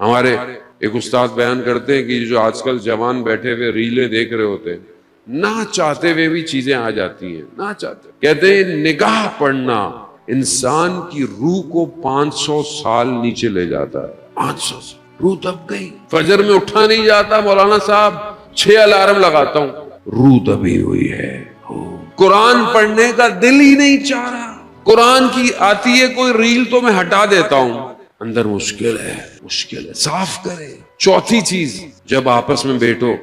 ہمارے ایک استاد بیان کرتے ہیں کہ جو آج کل جوان بیٹھے ہوئے ریلیں دیکھ رہے ہوتے ہیں، نہ چاہتے ہوئے بھی چیزیں آ جاتی ہیں، نہ چاہتے، کہتے ہیں نگاہ پڑنا انسان کی روح کو 500 سال نیچے لے جاتا ہے۔ 500 سال روح دب گئی، فجر میں اٹھا نہیں جاتا، مولانا صاحب 6 الارم لگاتا ہوں، روح دبی ہوئی ہے۔ قرآن پڑھنے کا دل ہی نہیں چاہ رہا، قرآن کی آتی ہے کوئی ریل تو میں ہٹا دیتا ہوں، اندر مشکل ہے، مشکل ہے، صاف کرے۔ چوتھی چیز، جب آپس میں بیٹھو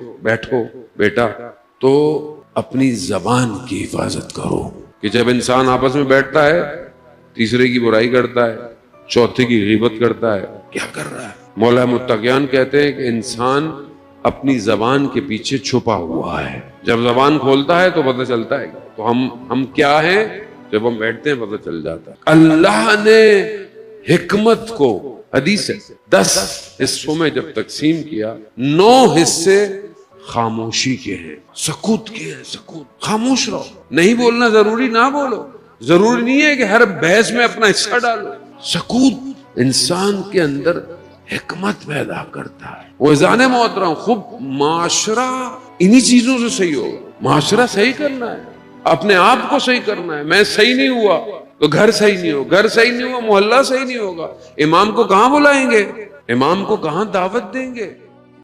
بیٹا تو اپنی زبان کی حفاظت کرو، کہ جب انسان آپس میں بیٹھتا ہے تیسرے کی برائی کرتا ہے، چوتھے کی غیبت کرتا ہے، کیا کر رہا ہے؟ مولا متقیان کہتے ہیں کہ انسان اپنی زبان کے پیچھے چھپا ہوا ہے، جب زبان کھولتا ہے تو پتہ چلتا ہے۔ تو ہم کیا ہیں؟ جب ہم بیٹھتے ہیں پتہ چل جاتا ہے۔ اللہ نے حکمت کو، حدیث ہے، 10 حصوں میں جب تقسیم کیا، 9 حصے خاموشی کے ہیں، سکوت کے ہیں، سکوت، خاموش رہو، نہیں بولنا ضروری، نہ بولو، ضروری نہیں ہے کہ ہر بحث میں اپنا حصہ ڈالو۔ سکوت انسان کے اندر حکمت پیدا کرتا ہے۔ وزان محترم، خوب معاشرہ انہی چیزوں سے صحیح ہوگا۔ معاشرہ صحیح کرنا ہے، اپنے آپ کو صحیح کرنا ہے۔ میں صحیح نہیں ہوا تو گھر صحیح نہیں ہوگا، گھر صحیح نہیں ہوا محلہ صحیح نہیں ہوگا، امام کو کہاں بلائیں گے، امام کو کہاں دعوت دیں گے؟